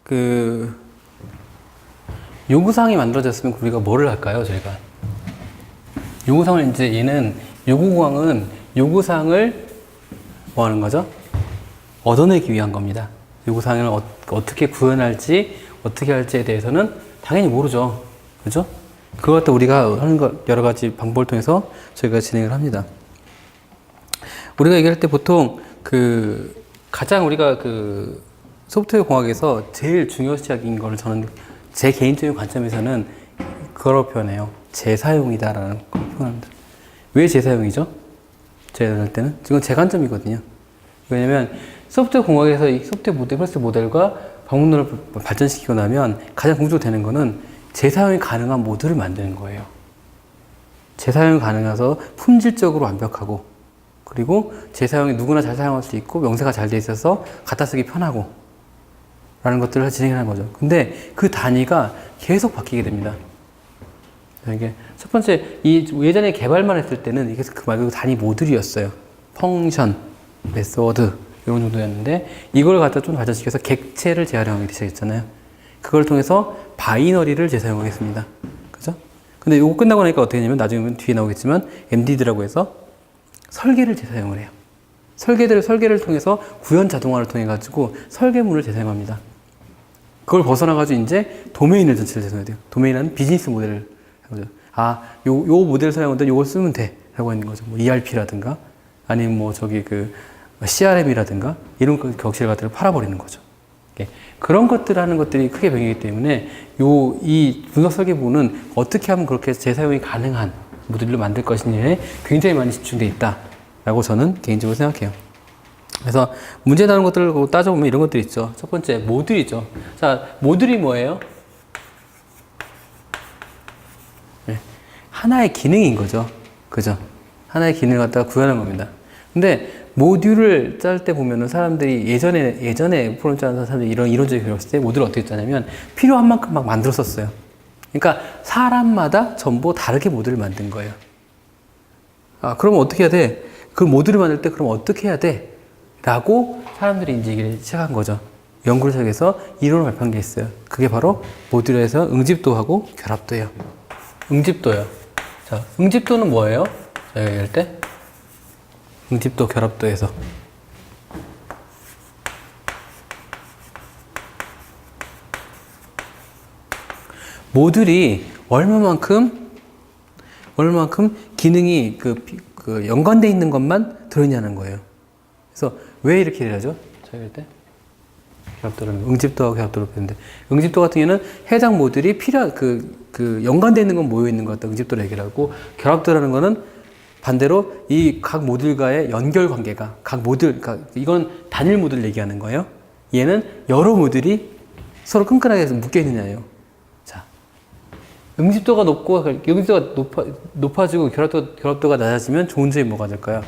그 요구사항이 만들어졌으면 우리가 뭐를 할까요? 저희가 요구사항을 이제 얘는 요구공항은 요구사항을 뭐 하는 거죠? 얻어내기 위한 겁니다. 요구사항을 어떻게 구현할지 어떻게 할지에 대해서는 당연히 모르죠. 그죠? 그걸 갖다 우리가 하는 거 여러 가지 방법을 통해서 저희가 진행을 합니다. 우리가 얘기할 때 보통 그 가장 우리가 그 소프트웨어 공학에서 제일 중요시하는 거를 저는 제 개인적인 관점에서는 그걸 표현해요. 재사용이다라는 걸 표현합니다. 왜 재사용이죠? 제가 할 때는 지금 제 관점이거든요. 왜냐면 소프트웨어 공학에서 이 소프트웨어 모델, 플러스 모델과 방법론을 발전시키고 나면 가장 궁극적으로 되는 거는 재사용이 가능한 모듈을 만드는 거예요. 재사용이 가능해서 품질적으로 완벽하고 그리고 재사용이 누구나 잘 사용할 수 있고 명세가 잘 돼 있어서 갖다 쓰기 편하고 라는 것들을 진행하는 거죠. 근데 그 단위가 계속 바뀌게 됩니다. 이게 첫 번째, 예전에 개발만 했을 때는 이게 그 말 그대로 단위 모듈이었어요. 펑션, 메소드 이런 정도였는데 이걸 갖다 좀 발전시켜서 객체를 재활용하기 시작했잖아요. 그걸 통해서 바이너리를 재사용하겠습니다. 그죠? 근데 이거 끝나고 나니까 어떻게 되냐면 나중에 뒤에 나오겠지만 MDD라고 해서 설계를 재사용을 해요. 설계를 통해서 구현 자동화를 통해 가지고 설계문을 재사용합니다. 그걸 벗어나가지고 이제 도메인을 전체를 재사용해야 돼요. 도메인은 비즈니스 모델을 하는 거죠. 아, 요 모델을 사용하는데 요걸 쓰면 돼. 라고 하는 거죠. 뭐 ERP라든가 아니면 뭐 저기 그 CRM이라든가 이런 격식을 갖다가 팔아버리는 거죠. 그런 것들 하는 것들이 크게 변이기 때문에 이 분석 설계부는 어떻게 하면 그렇게 재사용이 가능한 모듈로 만들 것이냐에 굉장히 많이 집중되어 있다라고 저는 개인적으로 생각해요. 그래서 문제 나오는 것들을 따져보면 이런 것들이 있죠. 첫 번째, 모듈이죠. 자, 모듈이 뭐예요? 네. 하나의 기능인 거죠. 그죠? 하나의 기능을 갖다가 구현한 겁니다. 근데 모듈을 짤 때 보면은 사람들이 예전에 프로그램 짜는 사람들이 이런 이론적인 배웠을 때 모듈을 어떻게 짜냐면 필요한 만큼 막 만들었었어요. 그러니까 사람마다 전부 다르게 모듈을 만든 거예요. 아, 그러면 어떻게 해야 돼? 그 모듈을 만들 때 그럼 어떻게 해야 돼? 라고 사람들이 이제 얘기를 시작한 거죠. 연구를 시작해서 이론을 발표한 게 있어요. 그게 바로 모듈에서 응집도하고 결합도예요. 응집도요. 자, 응집도는 뭐예요? 저희가 얘기할 때? 응집도 결합도에서. 모듈이 얼마만큼 기능이 그 연관되어 있는 것만 들어있냐는 거예요. 그래서 왜 이렇게 하죠? 저희 할 때? 결합도라는 응집도하고 결합도로 표현데 응집도 같은 경우는 해당 모듈이 필요한 그 연관되어 있는 건 모여 있는 것 같다. 응집도를 얘기하고 결합도라는 거는 반대로 이 각 모듈과의 연결 관계가 각 모듈, 그러니까 이건 단일 모듈 얘기하는 거예요. 얘는 여러 모듈이 서로 끈끈하게 묶여 있느냐예요. 자, 응집도가 높고 응집도가 높아지고 결합도가 낮아지면 좋은 점이 뭐가 될까요?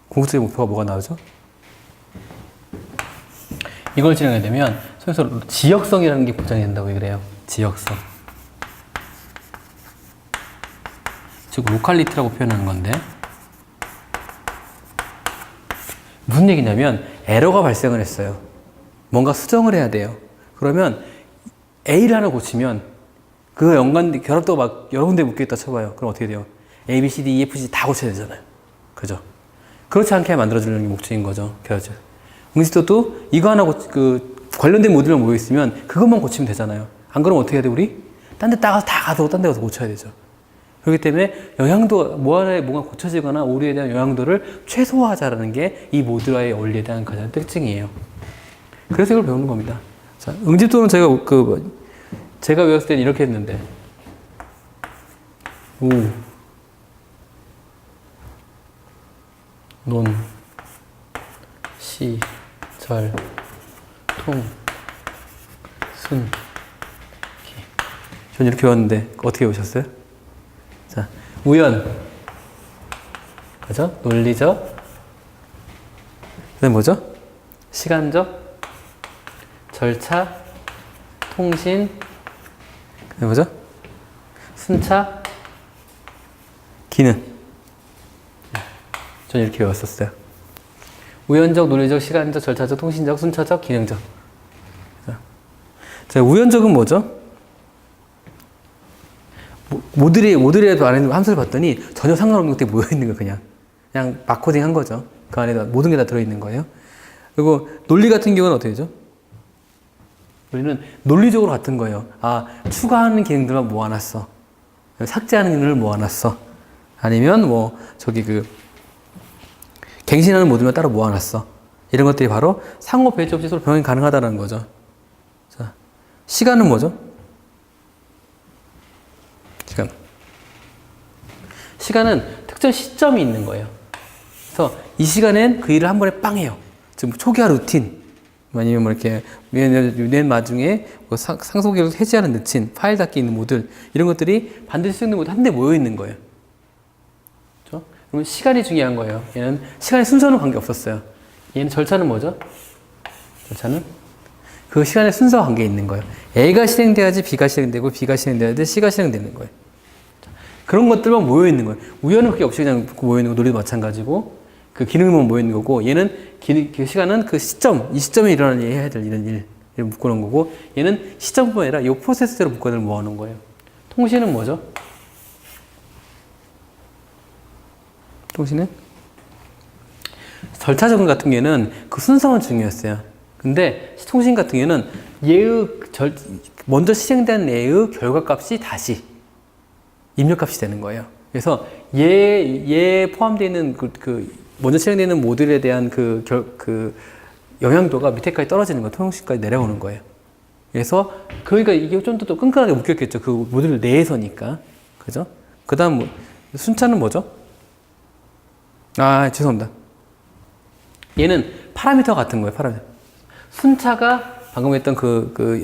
궁극적인 목표가 뭐가 나오죠? 이걸 진행하게 되면 소위서 지역성이라는 게 보장이 된다고 얘기를 해요. 지역성. 즉 로컬리티라고 표현하는 건데 무슨 얘기냐면 에러가 발생을 했어요. 뭔가 수정을 해야 돼요. 그러면 A를 하나 고치면 그 결합도가 막 여러 군데 묶여있다 쳐봐요. 그럼 어떻게 돼요? A, B, C, D, E, F, G 다 고쳐야 되잖아요. 그죠? 그렇지 않게 만들어주는 게 목적인 거죠. 결합도. 응집도도 이거 하나 관련된 모듈만 모여있으면 그것만 고치면 되잖아요. 안 그러면 어떻게 해야 돼, 우리? 딴 데 다 가서 딴 데 가서 고쳐야 되죠. 그렇기 때문에 영향도, 뭔가 고쳐지거나 오류에 대한 영향도를 최소화하자라는 게 이 모듈화의 원리에 대한 가장 특징이에요. 그래서 이걸 배우는 겁니다. 자, 응집도는 제가 배웠을 때는 이렇게 했는데, 논, 시, 절, 통, 순, 기. 전 이렇게 배웠는데, 어떻게 배우셨어요? 자, 우연. 그죠? 논리적. 그 다음에 뭐죠? 시간적. 절차. 통신. 그 다음에 뭐죠? 순차. 기능. 전 이렇게 배웠었어요. 우연적, 논리적, 시간적, 절차적, 통신적, 순차적, 기능적. 자, 우연적은 뭐죠? 모듈이라도 안에 있는 함수를 봤더니 전혀 상관없는 것들이 모여있는 거 그냥 막 코딩한 거죠. 그 안에 모든 게 다 들어있는 거예요. 그리고 논리 같은 경우는 어떻게 되죠? 우리는 논리적으로 같은 거예요. 아, 추가하는 기능들만 모아놨어. 삭제하는 기능을 모아놨어. 아니면 갱신하는 모듈만 따로 모아놨어. 이런 것들이 바로 상호 배치 없이 서로 병행이 가능하다는 거죠. 자, 시간은 뭐죠? 시간은 특정 시점이 있는 거예요. 그래서 이 시간엔 그 일을 한 번에 빵 해요. 지금 초기화 루틴, 아니면 이렇게 맨 마중에 상속기를 해제하는 루틴, 파일 닫기 있는 모듈, 이런 것들이 반드시 쓰는 모듈 한 대 모여 있는 거예요. 그렇죠? 그러면 시간이 중요한 거예요. 얘는 시간의 순서는 관계없었어요. 얘는 절차는 뭐죠? 절차는 그 시간의 순서와 관계 있는 거예요. A가 실행돼야지 B가 실행되고, B가 실행돼야지 C가 실행되는 거예요. 그런 것들만 모여 있는 거예요. 우연은 그게 없이 그냥 모여 있는 거, 논리도 마찬가지고, 그 기능만 모여 있는 거고, 얘는 그 시간은 그 시점, 이 시점에 일어나는 일, 해야 될 이런 일을 묶어놓은 거고, 얘는 시점뿐만 아니라 이 프로세스대로 묶어놓은 모아놓은 거예요. 통신은 뭐죠? 통신은? 절차 적응 같은 경우에는 그 순서는 중요했어요. 근데 통신 같은 경우에는 먼저 실행된 얘의 결과값이 다시 입력값이 되는 거예요. 그래서 얘에 포함되어 있는 먼저 실행되어 있는 모듈에 대한 영향도가 밑에까지 떨어지는 거예요. 통신까지 내려오는 거예요. 그래서 그러니까 이게 좀 더 끈끈하게 묶였겠죠. 그 모듈 내에서니까. 그죠? 그 다음 순차는 뭐죠? 아, 죄송합니다. 얘는 파라미터 같은 거예요. 파라미터. 순차가 방금 했던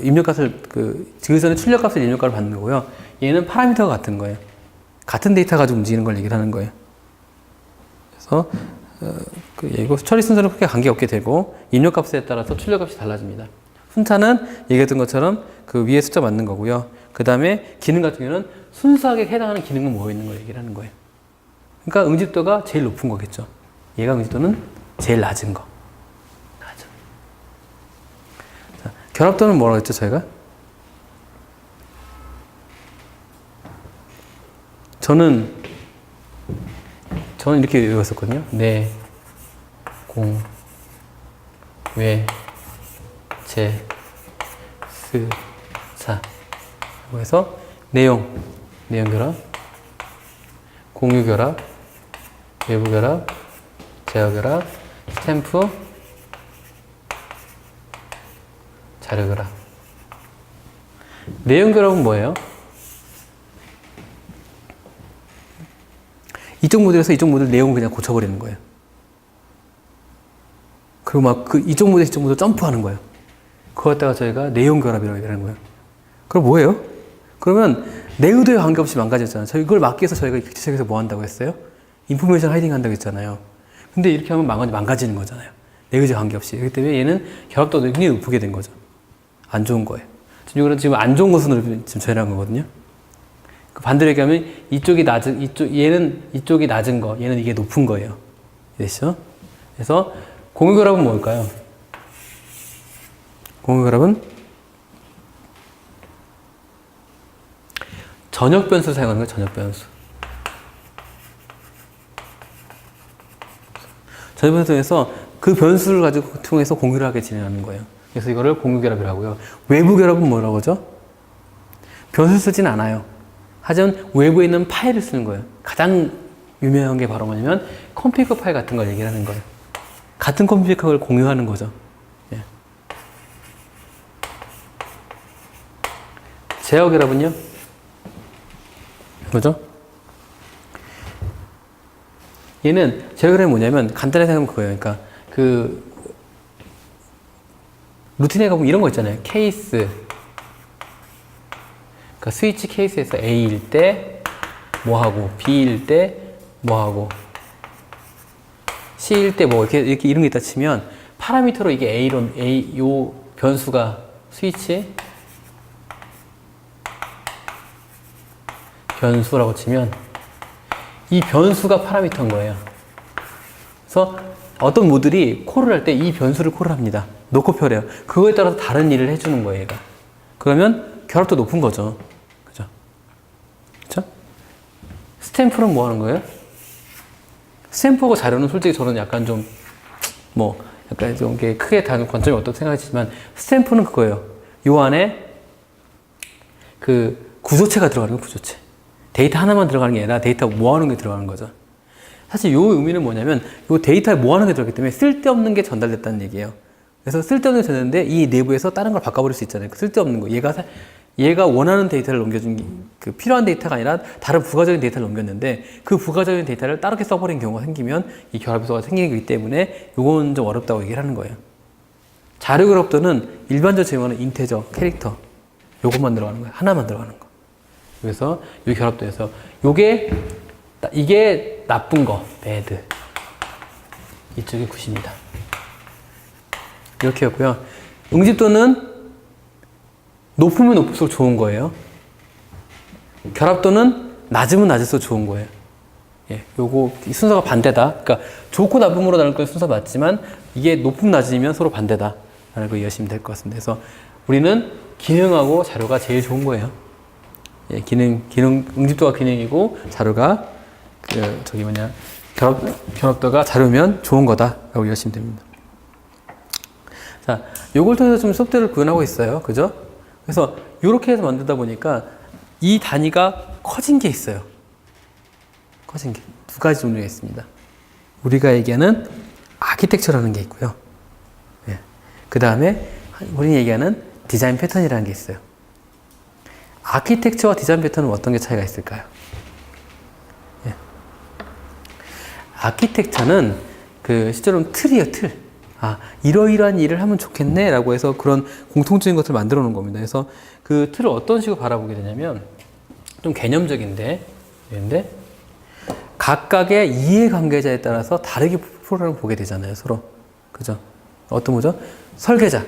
입력값을, 지그전에 출력값을 입력값을 받는 거고요. 얘는 파라미터가 같은 거예요. 같은 데이터 가지고 움직이는 걸 얘기를 하는 거예요. 그래서, 이거 처리 순서는 크게 관계없게 되고, 입력값에 따라서 출력값이 달라집니다. 순차는 얘기했던 것처럼 그 위에 숫자 맞는 거고요. 그 다음에 기능 같은 경우는 순수하게 해당하는 기능만 모여있는 걸 얘기를 하는 거예요. 그러니까 응집도가 제일 높은 거겠죠. 얘가 응집도는 제일 낮은 거. 낮은. 자, 결합도는 뭐라고 했죠, 저희가? 저는 이렇게 외웠었거든요. 내, 공, 외, 제, 스, 사. 그래서 내용 결합, 공유 결합, 외부 결합, 제어 결합, 스탬프, 자료 결합. 내용 결합은 뭐예요? 이쪽 모듈에서 이쪽 모듈 내용을 그냥 고쳐버리는 거예요. 그리고 이쪽 모듈에서 이쪽 모듈 점프하는 거예요. 그거 갖다가 저희가 내용 결합이라고 얘기하는 거예요. 그럼 뭐예요? 그러면 내 의도에 관계없이 망가졌잖아요. 이걸 막기 위해서 저희가 기체적에서 뭐 한다고 했어요? 인포메이션 하이딩 한다고 했잖아요. 근데 이렇게 하면 망가지는 거잖아요. 내 의도에 관계없이. 그렇기 때문에 얘는 결합도가 굉장히 높게 된 거죠. 안 좋은 거예요. 지금 안 좋은 것으로 지금 처리한 거거든요. 반대로 얘기하면 얘는 이쪽이 낮은 거, 얘는 이게 높은 거예요. 됐죠? 그래서 공유 결합은 뭘까요? 공유 결합은 전역 변수를 사용하는 거예요. 전역 변수. 전역 변수에서 그 변수를 가지고 통해서 공유를 하게 진행하는 거예요. 그래서 이거를 공유 결합이라고 하고요. 외부 결합은 뭐라고 하죠? 변수 쓰진 않아요. 하지만 외부에 있는 파일을 쓰는 거예요. 가장 유명한 게 바로 뭐냐면 컴피그 파일 같은 걸 얘기를 하는 거예요. 같은 컴피그를 공유하는 거죠. 예. 제어 결합은요? 뭐죠? 얘는 제어 결합이 뭐냐면 간단하게 생각하면 그거예요. 그러니까 루틴에 가보면 이런 거 있잖아요. 케이스. 그러니까 스위치 케이스에서 A일 때 뭐하고, B일 때 뭐하고, C일 때 뭐, 이렇게 이런 게 있다 치면, 파라미터로 이게 요 변수가 스위치 변수라고 치면, 이 변수가 파라미터인 거예요. 그래서 어떤 모듈이 콜을 할 때 이 변수를 콜을 합니다. 놓고 펴래요. 그거에 따라서 다른 일을 해주는 거예요, 얘가. 그러면 결합도 높은 거죠. 그죠? 그죠? 스탬프는 뭐 하는 거예요? 스탬프하고 자료는 솔직히 저는 약간 좀, 약간 좀 크게 다른 관점이 어떻게 생각하시지만, 스탬프는 그거예요. 요 안에 그 구조체가 들어가는 거예요, 구조체. 데이터 하나만 들어가는 게 아니라 데이터 모아놓은 게 들어가는 거죠. 사실 요 의미는 뭐냐면, 요 데이터에 모아놓은 게 들어갔기 때문에 쓸데없는 게 전달됐다는 얘기예요. 그래서 쓸데없는 게 전달됐는데, 이 내부에서 다른 걸 바꿔버릴 수 있잖아요. 그 쓸데없는 거. 얘가 원하는 데이터를 넘겨준, 그 필요한 데이터가 아니라 다른 부가적인 데이터를 넘겼는데, 그 부가적인 데이터를 다르게 써버린 경우가 생기면 이 결합 요소가 생기기 때문에 요건 좀 어렵다고 얘기를 하는 거예요. 자료 결합도는 일반적으로 제공하는 인테저, 캐릭터, 요것만 들어가는 거예요. 하나만 들어가는 거. 그래서 이 결합도에서 이게 나쁜 거, bad. 이쪽이 굿입니다. 이렇게 였고요. 응집도는 높으면 높을수록 좋은 거예요. 결합도는 낮으면 낮을수록 좋은 거예요. 예, 요거 순서가 반대다. 그러니까 좋고 나쁨으로 나눌 건 순서 맞지만 이게 높음 낮으면 서로 반대다. 라는 거 이해하시면 될 것 같습니다. 그래서 우리는 기능하고 자료가 제일 좋은 거예요. 예, 응집도가 기능이고 자료가 결합도가 자료면 좋은 거다라고 이해하시면 됩니다. 자, 요걸 통해서 좀 수업들을 구현하고 있어요. 그죠? 그래서 이렇게 해서 만들다 보니까 이 단위가 커진 게 있어요. 커진 게 두 가지 종류가 있습니다. 우리가 얘기하는 아키텍처라는 게 있고요. 예. 그 다음에 우리 얘기하는 디자인 패턴이라는 게 있어요. 아키텍처와 디자인 패턴은 어떤 게 차이가 있을까요? 예. 아키텍처는 실제로는 틀이에요, 틀. 이러이러한 일을 하면 좋겠네 라고 해서 그런 공통적인 것을 만들어 놓은 겁니다. 그래서 그 틀을 어떤 식으로 바라보게 되냐면 좀 개념적인데 각각의 이해관계자에 따라서 다르게 프로그램을 보게 되잖아요, 서로. 그죠? 어떤 거죠? 설계자도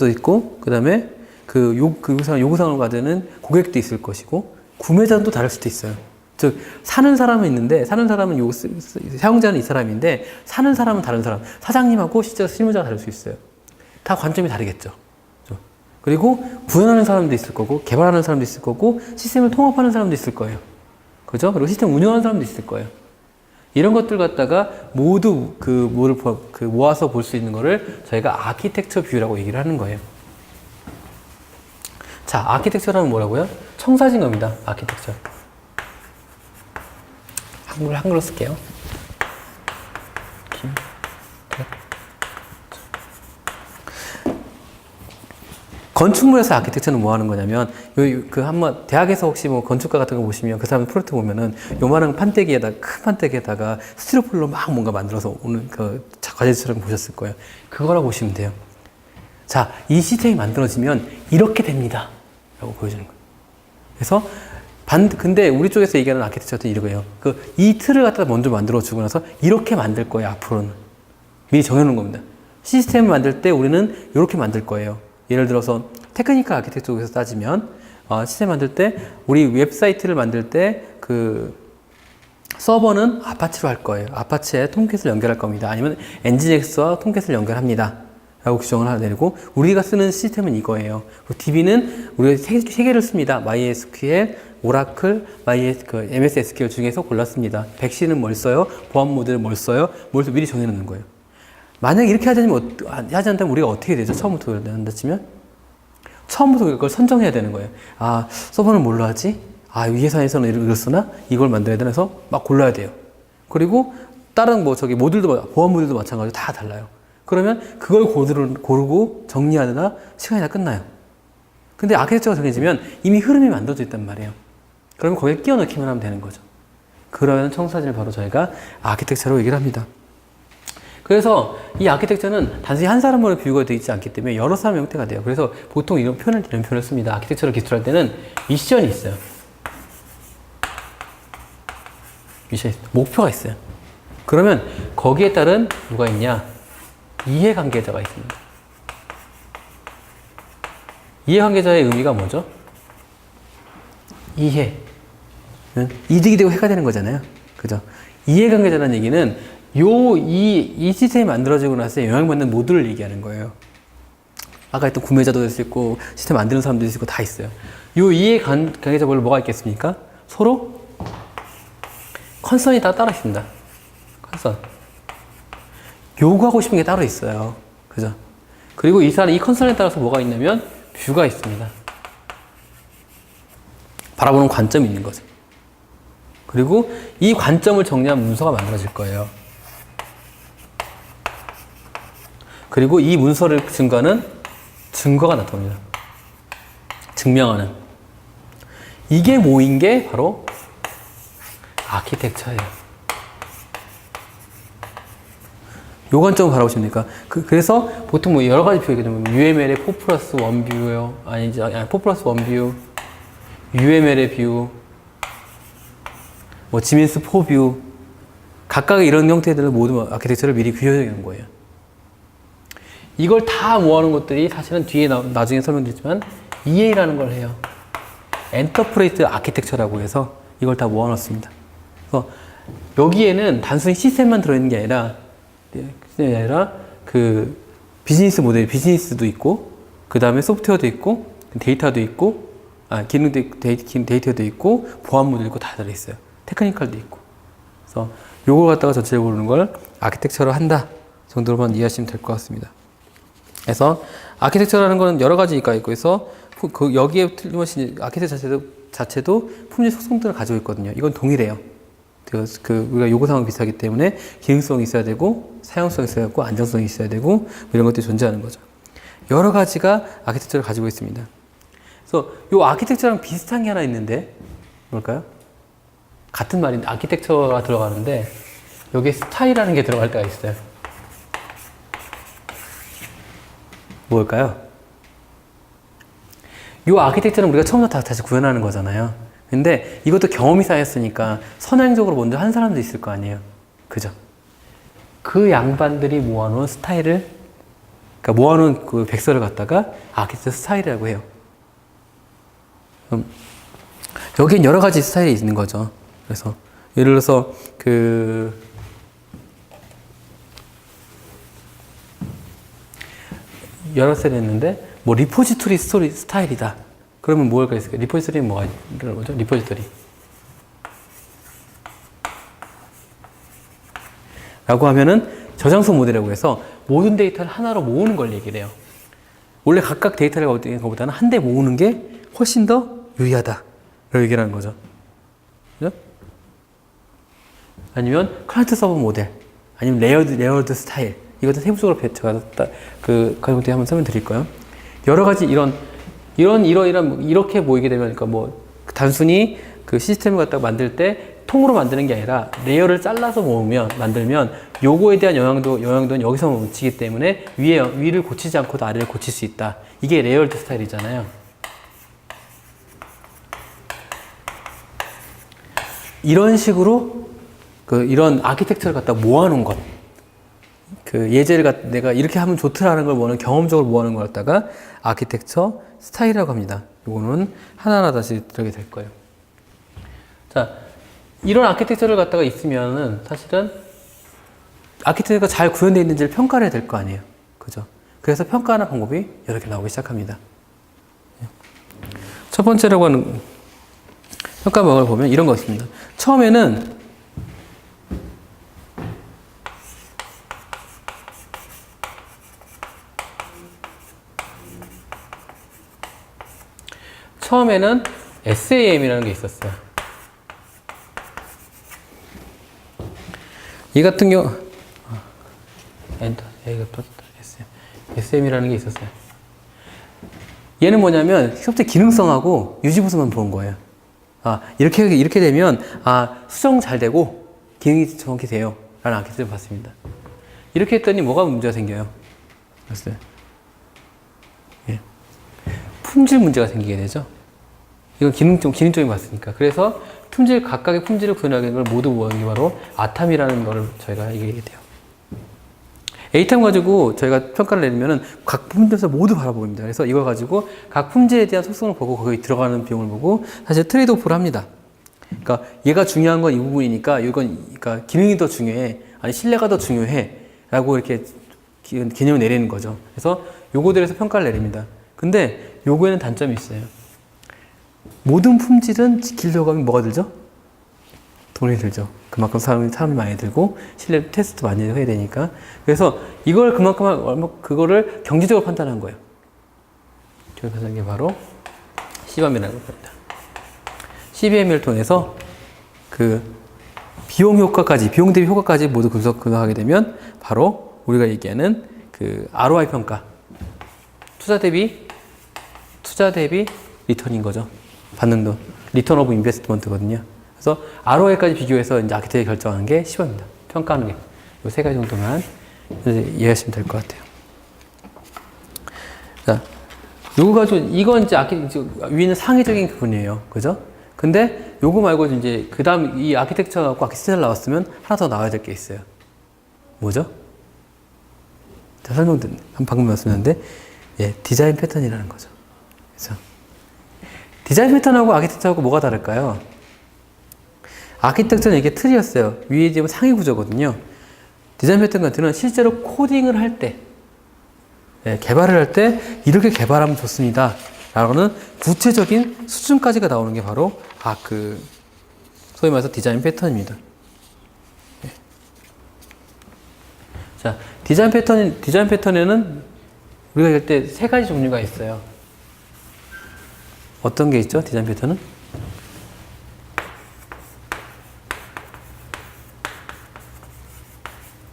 있고, 그 다음에 요구사항을 받는 고객도 있을 것이고, 구매자도 다를 수도 있어요. 즉, 사는 사람은 있는데, 사용자는 이 사람인데, 사는 사람은 다른 사람. 사장님하고 실무자가 다를 수 있어요. 다 관점이 다르겠죠. 그리고 구현하는 사람도 있을 거고, 개발하는 사람도 있을 거고, 시스템을 통합하는 사람도 있을 거예요. 그죠? 그리고 시스템 운영하는 사람도 있을 거예요. 이런 것들 갖다가 모두 모아서 볼 수 있는 거를 저희가 아키텍처 뷰라고 얘기를 하는 거예요. 자, 아키텍처라는 뭐라고요? 청사진 겁니다. 아키텍처. 한글로 쓸게요. 건축물에서 아키텍처는 뭐 하는 거냐면, 한번, 대학에서 혹시 건축가 같은 거 보시면 그 사람 프로젝트 보면은 요만한 큰 판때기에다가 스티로폴로 막 뭔가 만들어서 오는 과제처럼 보셨을 거예요. 그거라고 보시면 돼요. 자, 이 시스템이 만들어지면 이렇게 됩니다. 라고 보여주는 거예요. 그래서, 근데 우리 쪽에서 얘기하는 아키텍처는 이거예요. 이 틀을 갖다 먼저 만들어주고 나서 이렇게 만들 거예요, 앞으로는. 미리 정해놓은 겁니다. 시스템을 만들 때 우리는 이렇게 만들 거예요. 예를 들어서 테크니컬 아키텍처 쪽에서 따지면 시스템 만들 때 우리 웹사이트를 만들 때 서버는 아파치로 할 거예요. 아파치에 톰캣을 연결할 겁니다. 아니면 엔진엑스와 톰캣을 연결합니다. 라고 규정을 내리고 우리가 쓰는 시스템은 이거예요. DB는 우리가 세 개를 씁니다. MySQL, 오라클, MS SQL 중에서 골랐습니다. 백신은 뭘 써요? 보안 모델은 뭘 써요? 미리 정해놓는 거예요. 만약에 이렇게 하지 않다면 우리가 어떻게 되죠? 처음부터 한다 치면? 처음부터 그걸 선정해야 되는 거예요. 서버는 뭘로 하지? 이 회사에서는 이걸 쓰나? 이걸 만들어야 되나 해서 막 골라야 돼요. 그리고 다른 모듈도, 보안 모듈도 마찬가지로 다 달라요. 그러면 그걸 고르고 정리하느라 시간이 다 끝나요. 근데 아키텍처가 정해지면 이미 흐름이 만들어져 있단 말이에요. 그러면 거기에 끼워 넣기만 하면 되는 거죠. 그러면 청사진을 바로 저희가 아키텍처라고 얘기를 합니다. 그래서 이 아키텍처는 단순히 한 사람으로 비유가 되어 있지 않기 때문에 여러 사람의 형태가 돼요. 그래서 보통 이런 표현을 씁니다. 아키텍처를 기술할 때는 미션이 있어요. 목표가 있어요. 그러면 거기에 따른 누가 있냐? 이해관계자가 있습니다. 이해관계자의 의미가 뭐죠? 이해는 이득이 되고 해가 되는 거잖아요. 그죠? 이해관계자라는 얘기는 이 시스템이 만들어지고 나서 영향받는 모두를 얘기하는 거예요. 아까 했던 구매자도 될 수 있고 시스템 만드는 사람도 될 수 있고 다 있어요. 요 이해 관계자 뭐가 있겠습니까? 서로 컨선이 따로 있습니다. 컨선. 요구하고 싶은 게 따로 있어요. 그죠? 그리고 이 컨선에 따라서 뭐가 있냐면 뷰가 있습니다. 바라보는 관점이 있는 거죠. 그리고 이 관점을 정리한 문서가 만들어질 거예요. 그리고 이 문서를 증거하는 증거가 나타납니다. 증명하는. 이게 모인 게 바로 아키텍처예요. 요 관점을 바라보시면 됩니까? 그래서 보통 뭐 여러 가지 뷰 얘기하면 UML의 4+1 뷰요. 아니 4+1 뷰, UML의 뷰, 뭐 지멘스 4뷰. 각각의 이런 형태들을 모두 아키텍처를 미리 구현해 놓은 거예요. 이걸 다 모아놓은 것들이 사실은 뒤에 나중에 설명드리지만 EA라는 걸 해요. 엔터프라이즈 아키텍처라고 해서 이걸 다 모아놨습니다. 그래서 여기에는 단순히 시스템만 들어있는 게 아니라 그 비즈니스 모델, 비즈니스도 있고 그 다음에 소프트웨어도 있고 데이터도 있고 데이터도 있고 보안 모델도 있고 다 들어있어요. 테크니컬도 있고. 그래서 요걸 갖다가 전체적으로 보는 걸 아키텍처로 한다 정도로만 이해하시면 될 것 같습니다. 그래서 아키텍처라는 거는 여러 가지가 있고 해서 여기에 틀림없이 아키텍처 자체도 품질 속성들을 가지고 있거든요. 이건 동일해요. 우리가 요구사항이 비슷하기 때문에 기능성이 있어야 되고 사용성이 있어야 되고 안정성이 있어야 되고 뭐 이런 것들이 존재하는 거죠. 여러 가지가 아키텍처를 가지고 있습니다. 그래서 요 아키텍처랑 비슷한 게 하나 있는데 뭘까요? 같은 말인데 아키텍처가 들어가는데 여기에 스타일이라는 게 들어갈 때가 있어요. 뭘까요? 요 아키텍처는 우리가 처음부터 다시 구현하는 거잖아요. 근데 이것도 경험이 쌓였으니까 선행적으로 먼저 한 사람도 있을 거 아니에요. 그죠? 그 양반들이 모아놓은 스타일을, 그러니까 모아놓은 그 백서를 갖다가 아키텍처 스타일이라고 해요. 여기엔 여러 가지 스타일이 있는 거죠. 그래서 예를 들어서 여러 셀이 있는데 뭐 리포지토리 스토리 스타일이다. 그러면 뭐가 있을까요? 리포지토리는 뭐가 있는 거죠? 리포지토리 라고 하면은 저장소 모델이라고 해서 모든 데이터를 하나로 모으는 걸 얘기를 해요. 원래 각각 데이터를 얻는 것보다는 한 대 모으는 게 훨씬 더 유리하다 라고 얘기를 하는 거죠. 그죠? 아니면 클라이언트 서버 모델, 아니면 레이어드 스타일. 이것도 세부적으로 제가 가지고 한번 설명드릴 거예요. 여러 가지 이렇게 모이게 되면, 그러니까 뭐 단순히 그 시스템을 갖다가 만들 때 통으로 만드는 게 아니라 레이어를 잘라서 만들면 요거에 대한 영향도는 여기서만 묻히기 때문에 위를 고치지 않고도 아래를 고칠 수 있다. 이게 레이어드 스타일이잖아요. 이런 식으로 이런 아키텍처를 갖다 모아놓은 것. 예제를 내가 이렇게 하면 좋더라는 걸 모아놓은 경험적으로 모아놓은 걸 갖다가 아키텍처 스타일이라고 합니다. 요거는 하나하나 다시 들어게 될 거예요. 자, 이런 아키텍처를 갖다가 있으면은 사실은 아키텍처가 잘 구현되어 있는지를 평가를 해야 될 거 아니에요. 그죠? 그래서 평가하는 방법이 여러 개 나오기 시작합니다. 첫 번째라고 하는 평가 방법을 보면 이런 거 있습니다. 처음에는 SAM이라는 게 있었어요. 이 같은 경우 엔터 SAM이라는 게 있었어요. 얘는 뭐냐면 소프트웨어 기능성하고 유지보수만 보는 거예요. 이렇게 되면 수정 잘 되고 기능이 정확히 돼요 라는 아키텍처를 봤습니다. 이렇게 했더니 뭐가 문제가 생겨요? 봤어요? 예. 품질 문제가 생기게 되죠. 이건 기능적인 봤으니까. 그래서 각각의 품질을 구현하는 걸 모두 모으는 게 바로 아탐이라는 거를 저희가 얘기하게 돼요. A탐 가지고 저희가 평가를 내리면은 각 품질에서 모두 바라봅니다. 그래서 이걸 가지고 각 품질에 대한 속성을 보고 거기에 들어가는 비용을 보고 사실 트레이드 오프를 합니다. 그러니까 얘가 중요한 건 이 부분이니까 그러니까 기능이 더 중요해, 아니 신뢰가 더 중요해 라고 이렇게 개념을 내리는 거죠. 그래서 요거들에서 평가를 내립니다. 근데 요거에는 단점이 있어요. 모든 품질은 지키려고 하면 뭐가 들죠? 돈이 들죠. 그만큼 사람이 많이 들고 실내 테스트 많이 해야 되니까. 그래서 이걸 그거를 경제적으로 판단한 거예요. 그래서 이게 바로 CBAM이라는 겁니다. CBAM을 통해서 그 비용 대비 효과까지 모두 분석하게 되면 바로 우리가 얘기하는 그 ROI 평가, 투자 대비 리턴인 거죠. 받는 돈, 리턴 오브 인베스트먼트거든요. 그래서 ROI까지 비교해서 이제 아키텍트가 결정하는 게 CBAM입니다. 평가하는 게. 이 세 가지 정도만 이해하시면 될 것 같아요. 자, 요거 가지고, 이건 이제 위는 상위적인 부분이에요. 그죠? 근데 요거 말고 이제 그 다음 이 아키텍처 갖고 아키텍처를 나왔으면 하나 더 나와야 될 게 있어요. 뭐죠? 자, 방금 말씀드렸는데, 예, 디자인 패턴이라는 거죠. 그래서 디자인 패턴하고 아키텍처하고 뭐가 다를까요? 아키텍처는 이게 틀이었어요. 위에 지금 상위 구조거든요. 디자인 패턴 같은 경우는 실제로 코딩을 할 때, 예, 개발을 할 때 이렇게 개발하면 좋습니다. 라고는 구체적인 수준까지가 나오는 게 바로 소위 말해서 디자인 패턴입니다. 예. 자, 디자인 패턴에는 우리가 할 때 세 가지 종류가 있어요. 어떤 게 있죠? 디자인 패턴은?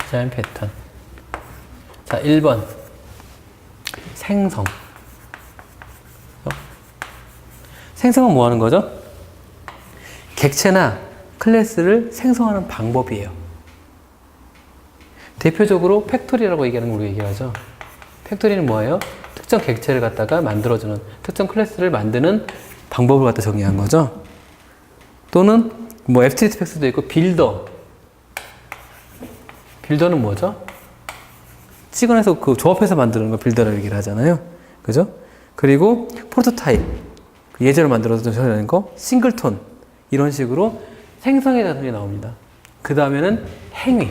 디자인 패턴. 자, 1번. 생성. 생성은 뭐 하는 거죠? 객체나 클래스를 생성하는 방법이에요. 대표적으로 팩토리라고 얘기하는 걸 우리가 얘기하죠. 팩토리는 뭐예요? 특정 객체를 갖다가 만들어주는, 특정 클래스를 만드는 방법을 갖다 정의한 거죠. 또는 뭐 앱스트리트 팩스도 있고 빌더. 빌더는 뭐죠? 찍어내서 그 조합해서 만드는 거 빌더라고 얘기를 하잖아요. 그죠? 그리고 프로토타입. 그 예제로 만들어서 전하는 거, 싱글톤. 이런 식으로 생성의 단어가 나옵니다. 그 다음에는 행위.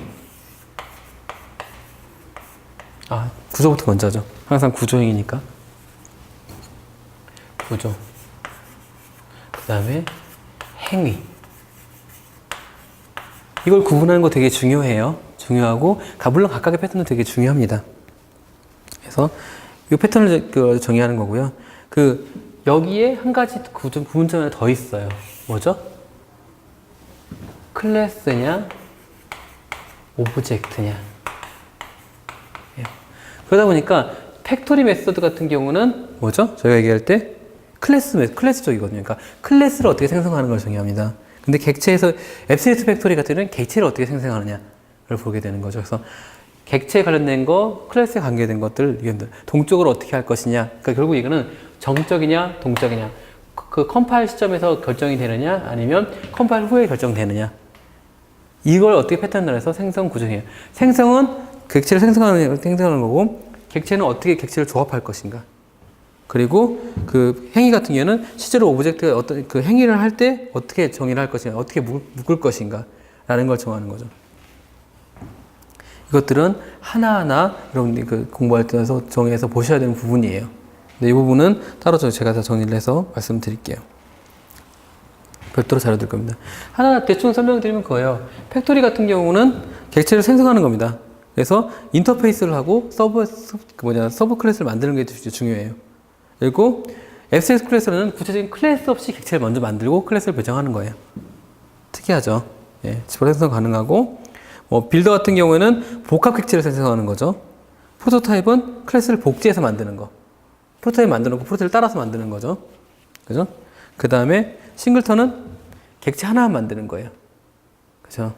구조부터 먼저 하죠. 항상 구조행위니까. 구조. 그 다음에 행위. 이걸 구분하는 거 되게 중요해요. 중요하고, 물론 각각의 패턴은 되게 중요합니다. 그래서 이 패턴을 정의하는 거고요. 여기에 한 가지 구분점이 더 있어요. 뭐죠? 클래스냐, 오브젝트냐. 그러다 보니까 팩토리 메소드 같은 경우는 뭐죠? 저희가 얘기할 때 클래스적이거든요. 그러니까 클래스를 어떻게 생성하는 걸 정의합니다. 근데 객체에서 앱스트리트 팩토리 같은 경우는 객체를 어떻게 생성하느냐를 보게 되는 거죠. 그래서 객체에 관련된 거, 클래스에 관계된 것들, 동적으로 어떻게 할 것이냐. 그러니까 결국 이거는 정적이냐, 동적이냐. 그 컴파일 시점에서 결정이 되느냐, 아니면 컴파일 후에 결정되느냐. 이걸 어떻게 패턴을 해서 생성 구조해요. 생성은 객체를 생성하는 거고, 객체는 어떻게 객체를 조합할 것인가. 그리고 그 행위 같은 경우는 실제로 오브젝트가 어떤 그 행위를 할 때 어떻게 정의를 할 것인가, 어떻게 묶을 것인가 라는 걸 정하는 거죠. 이것들은 하나하나 여러분들이 공부할 때서 정해서 보셔야 되는 부분이에요. 근데 이 부분은 따로 제가 다 정리를 해서 말씀드릴게요. 별도로 자료들 겁니다. 하나 대충 설명드리면 그거예요. 팩토리 같은 경우는 객체를 생성하는 겁니다. 그래서 인터페이스를 하고 서브 클래스를 만드는 게 중요해요. 그리고 앱스트리트 클래스는 구체적인 클래스 없이 객체를 먼저 만들고 클래스를 배정하는 거예요. 특이하죠. 예, 집어 생성 가능하고, 빌더 같은 경우에는 복합 객체를 생성하는 거죠. 프로토타입은 클래스를 복제해서 만드는 거. 프로토타입 만들어놓고 프로토타입을 따라서 만드는 거죠. 그죠? 그 다음에 싱글턴은 객체 하나만 만드는 거예요. 그죠?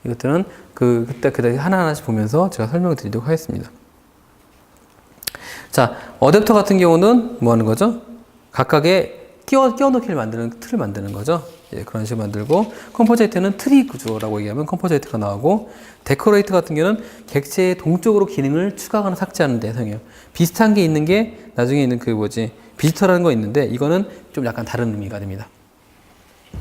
이것들은 그때 하나하나씩 보면서 제가 설명을 드리도록 하겠습니다. 자, 어댑터 같은 경우는 뭐 하는 거죠? 각각의 끼워넣기를 만드는 틀을 만드는 거죠. 예, 그런 식으로 만들고, 컴포자이트는 트리 구조라고 얘기하면 컴포자이트가 나오고, 데코레이터 같은 경우는 객체의 동적으로 기능을 추가하거나 삭제하는 대상이에요. 비슷한 게 있는 게 나중에 있는 비지터라는 거 있는데, 이거는 좀 약간 다른 의미가 됩니다.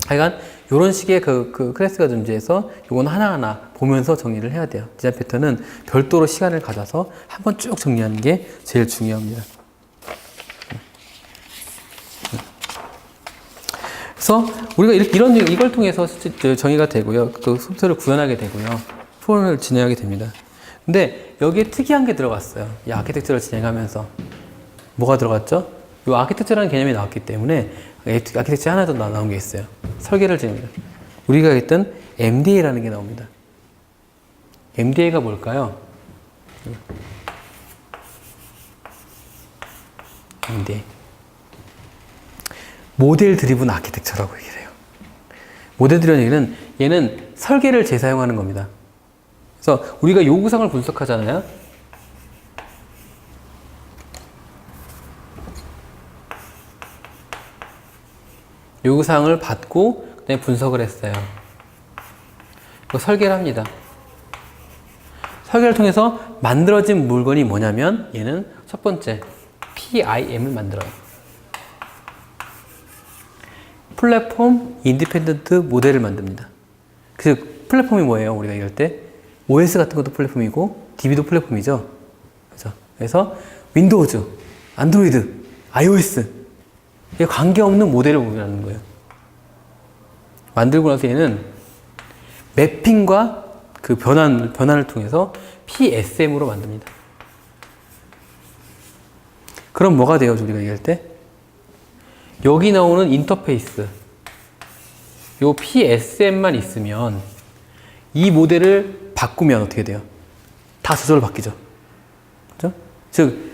하여간 이런 식의 그 클래스가 존재해서 요건 하나하나 보면서 정리를 해야 돼요. 디자인 패턴은 별도로 시간을 가져서 한번 쭉 정리하는 게 제일 중요합니다. 그래서 우리가 이걸 통해서 정의가 되고요. 또 소프트웨어를 구현하게 되고요. 프로그램을 진행하게 됩니다. 근데 여기에 특이한 게 들어갔어요. 이 아키텍처를 진행하면서. 뭐가 들어갔죠? 이 아키텍처라는 개념이 나왔기 때문에 아키텍처 하나 더 나온 게 있어요. 설계를 진행합니다. 우리가 했던 MDA라는 게 나옵니다. MDA가 뭘까요? MDA. 모델 드리븐 아키텍처라고 얘기를 해요. 모델 드리븐 얘기는 얘는 설계를 재사용하는 겁니다. 그래서 우리가 요구사항을 분석하잖아요. 요구사항을 받고 그다음에 분석을 했어요. 설계를 합니다. 설계를 통해서 만들어진 물건이 뭐냐면 얘는 첫 번째 PIM을 만들어요. 플랫폼 인디펜던트 모델을 만듭니다. 그 플랫폼이 뭐예요? 우리가 이럴 때 OS 같은 것도 플랫폼이고 DB도 플랫폼이죠. 그렇죠? 그래서 윈도우즈, 안드로이드, iOS 이게 관계없는 모델을 구현하는 거예요. 만들고 나서 얘는 매핑과 그 변환을 통해서 PSM으로 만듭니다. 그럼 뭐가 돼요? 우리가 얘기할 때? 여기 나오는 인터페이스, 요 PSM만 있으면 이 모델을 바꾸면 어떻게 돼요? 다 저절로 바뀌죠. 그죠? 즉,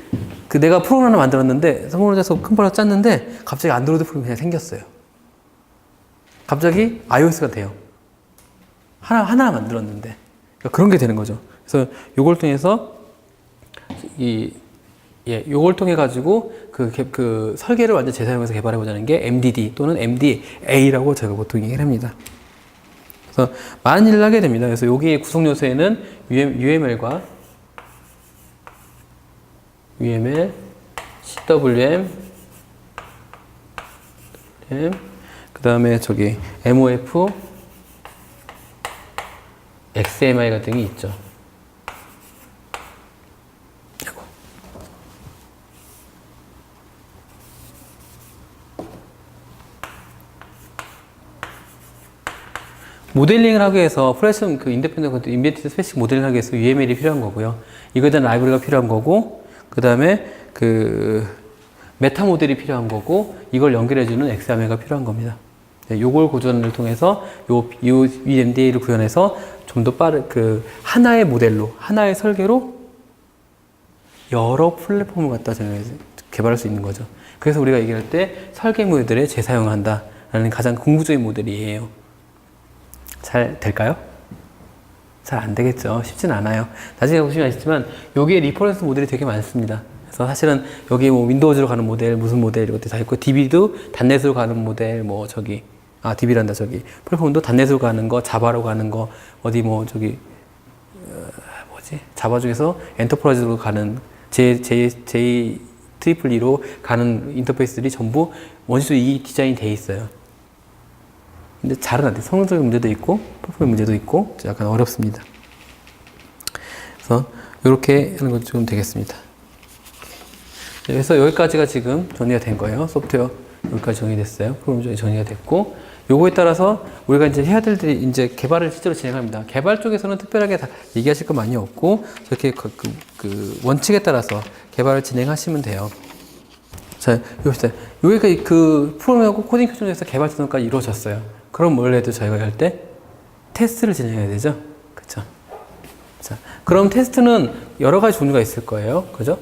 내가 프로그램 하나 만들었는데, 성공해서 큰 프로그램 짰는데, 갑자기 안드로이드 프로그램이 그냥 생겼어요. 갑자기 iOS가 돼요. 하나 만들었는데. 그러니까 그런 게 되는 거죠. 그래서 요걸 통해서, 요걸 통해 가지고 그 설계를 완전 재사용해서 개발해 보자는 게 MDD 또는 MDA라고 제가 보통 얘기를 합니다. 그래서 많은 일을 하게 됩니다. 그래서 여기에 구성 요소에는 UML, CWM, 그 다음에 저기 MOF, XMI 같은 게 있죠. 모델링을 하기 위해서 프레션 인디펜던트 스페시픽 모델링을 하기 위해서 UML이 필요한 거고요. 이거에 대한 라이브러리가 필요한 거고, 그 다음에 메타 모델이 필요한 거고, 이걸 연결해주는 XML가 필요한 겁니다. 네, 요걸 구현을 통해서 이 MDA를 구현해서 좀 더 하나의 모델로, 하나의 설계로 여러 플랫폼을 갖다 개발할 수 있는 거죠. 그래서 우리가 얘기할 때 설계 모델에 재사용을 한다라는 가장 궁극적인 모델이에요. 잘 될까요? 잘 안 되겠죠. 쉽진 않아요. 나중에 보시면 아시지만 여기에 리퍼런스 모델이 되게 많습니다. 그래서 사실은 여기 뭐 윈도우즈로 가는 모델, 무슨 모델 이것도 다 있고, DB도 단넷으로 가는 모델, DB란다 플랫폼도 단넷으로 가는 거, 자바로 가는 거, 자바 중에서 엔터프라이즈로 가는 JEEE로 가는 인터페이스들이 전부 원시적으로 이 디자인이 돼 있어요. 근데 잘은 안 돼요. 성능적인 문제도 있고, 퍼포먼스 문제도 있고, 약간 어렵습니다. 그래서, 이렇게 하는 건 좀 되겠습니다. 그래서 여기까지가 지금 정리가 된 거예요. 소프트웨어 여기까지 정리됐어요. 프로그램 정리가 됐고, 요거에 따라서 우리가 이제 해야 될 일이 이제 개발을 실제로 진행합니다. 개발 쪽에서는 특별하게 다 얘기하실 거 많이 없고, 저렇게 원칙에 따라서 개발을 진행하시면 돼요. 자, 여기까지 프로그램하고 코딩 표준에서 개발 전까지 이루어졌어요. 그럼 뭘 해도 저희가 할 때 테스트를 진행해야 되죠. 그쵸? 자, 그럼 테스트는 여러 가지 종류가 있을 거예요. 그죠?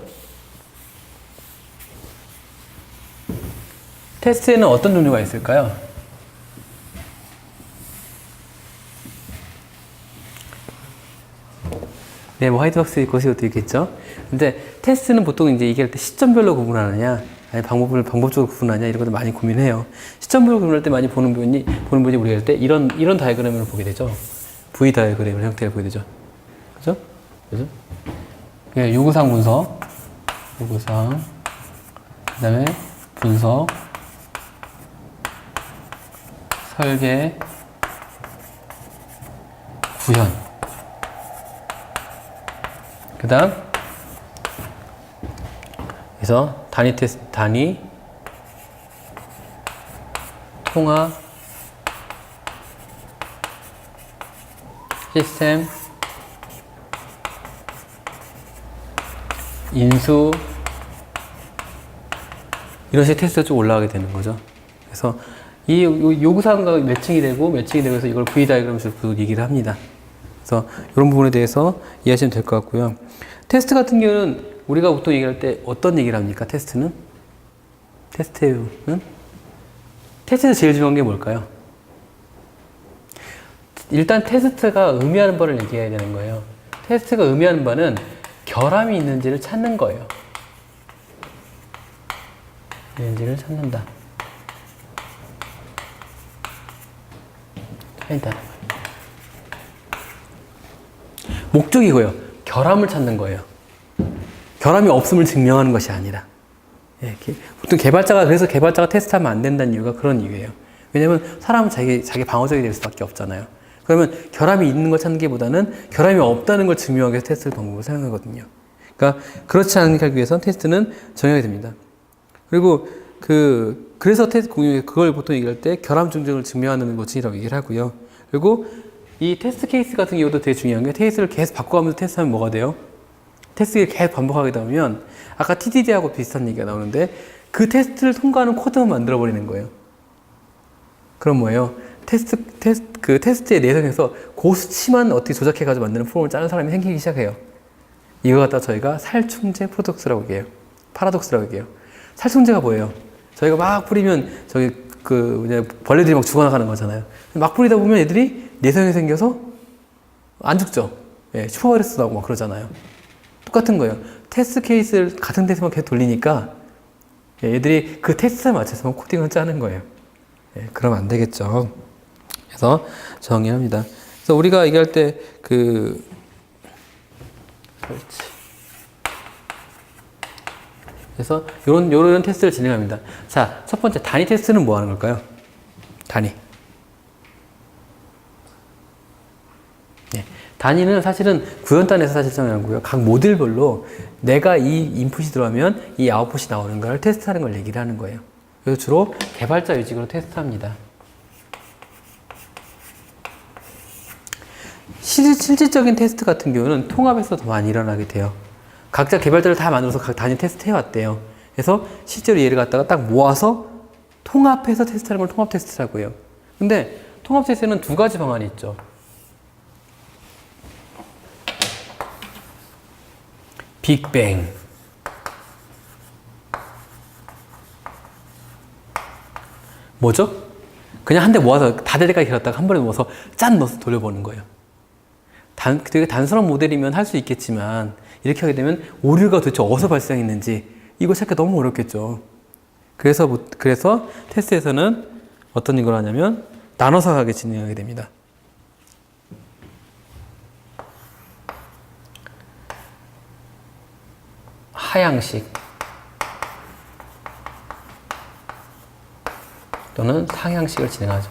테스트에는 어떤 종류가 있을까요? 네, 뭐 화이트박스 있고 것도 있겠죠. 근데 테스트는 보통 이제 얘기할 때 시점별로 구분하느냐, 아니 방법적으로 구분하냐 이런 것도 많이 고민해요. 시점별로 구분할 때 많이 보는 분이 우리가 할 때 이런 다이어그램을 보게 되죠. V 다이어그램 형태를 보게 되죠. 그죠? 그죠? 네, 요구사항 분석, 요구사항, 그 다음에 분석, 설계, 구현. 그 다음, 그래서 단위 테스트, 단위, 통합, 시스템, 인수, 이런 식의 테스트가 쭉 올라가게 되는 거죠. 그래서 이 요구사항과 매칭이 되고 해서 이걸 V 다이그램으로 얘기를 합니다. 그래서 이런 부분에 대해서 이해하시면 될 것 같고요. 테스트 같은 경우는 우리가 보통 얘기할 때 어떤 얘기를 합니까? 테스트에서 제일 중요한 게 뭘까요? 일단 테스트가 의미하는 바를 얘기해야 되는 거예요. 테스트가 의미하는 바는 결함이 있는지를 찾는 거예요. 있는지를 찾는다. 찾는다는 거예요. 목적이고요. 결함을 찾는 거예요. 결함이 없음을 증명하는 것이 아니라. 예, 보통 그래서 개발자가 테스트하면 안 된다는 이유가 그런 이유예요. 왜냐면 사람은 자기 방어적이 될 수밖에 없잖아요. 그러면 결함이 있는 걸 찾는 게 보다는 결함이 없다는 걸 증명하기 위해서 테스트 방법을 사용하거든요. 그러니까 그렇지 않게 하기 위해서는 테스트는 정해야 됩니다. 그리고 그래서 그걸 보통 얘기할 때 결함 증정을 증명하는 것이라고 얘기를 하고요. 그리고 이 테스트 케이스 같은 경우도 되게 중요한 게 테스트를 계속 바꿔가면서 테스트하면 뭐가 돼요? 테스트를 계속 반복하게 되면 아까 TDD하고 비슷한 얘기가 나오는데 그 테스트를 통과하는 코드만 만들어버리는 거예요. 그럼 뭐예요? 테스트의 내성에서 그 수치만 어떻게 조작해가지고 만드는 프로그램을 짜는 사람이 생기기 시작해요. 이거 갖다 저희가 살충제 파라독스라고 얘기해요. 살충제가 뭐예요? 저희가 막 뿌리면 벌레들이 막 죽어나가는 거잖아요. 막 뿌리다 보면 애들이 내성이 생겨서 안 죽죠. 예, 슈퍼바이러스 나오고 막 그러잖아요. 똑같은 거예요. 테스트 케이스를 같은 데서만 계속 돌리니까 애들이 그 테스트에 맞춰서 코딩을 짜는 거예요. 예, 그러면 안 되겠죠. 그래서 정의합니다. 그래서 우리가 얘기할 때 그래서 요런 테스트를 진행합니다. 자, 첫 번째 단위 테스트는 뭐 하는 걸까요? 단위. 네. 단위는 사실은 구현단에서 사실 정하고요. 각 모듈별로 내가 이 인풋이 들어가면 이 아웃풋이 나오는 걸 테스트하는 걸 얘기를 하는 거예요. 그래서 주로 개발자 위주로 테스트합니다. 실질적인 테스트 같은 경우는 통합에서 더 많이 일어나게 돼요. 각자 개발자를 다 만들어서 각 단위 테스트 해왔대요. 그래서 실제로 얘를 갖다가 딱 모아서 통합해서 테스트하는 걸 통합 테스트라고 해요. 근데 통합 테스트는 두 가지 방안이 있죠. 빅뱅. 뭐죠? 그냥 한 대 모아서 다 될 때까지 길었다가 한 번에 모아서 짠 넣어서 돌려보는 거예요. 되게 단순한 모델이면 할 수 있겠지만 이렇게 하게 되면 오류가 도대체 어디서 발생했는지 이거 찾기 너무 어렵겠죠. 그래서 테스트에서는 어떤 걸 하냐면 나눠서 가게 진행하게 됩니다. 하향식 또는 상향식을 진행하죠.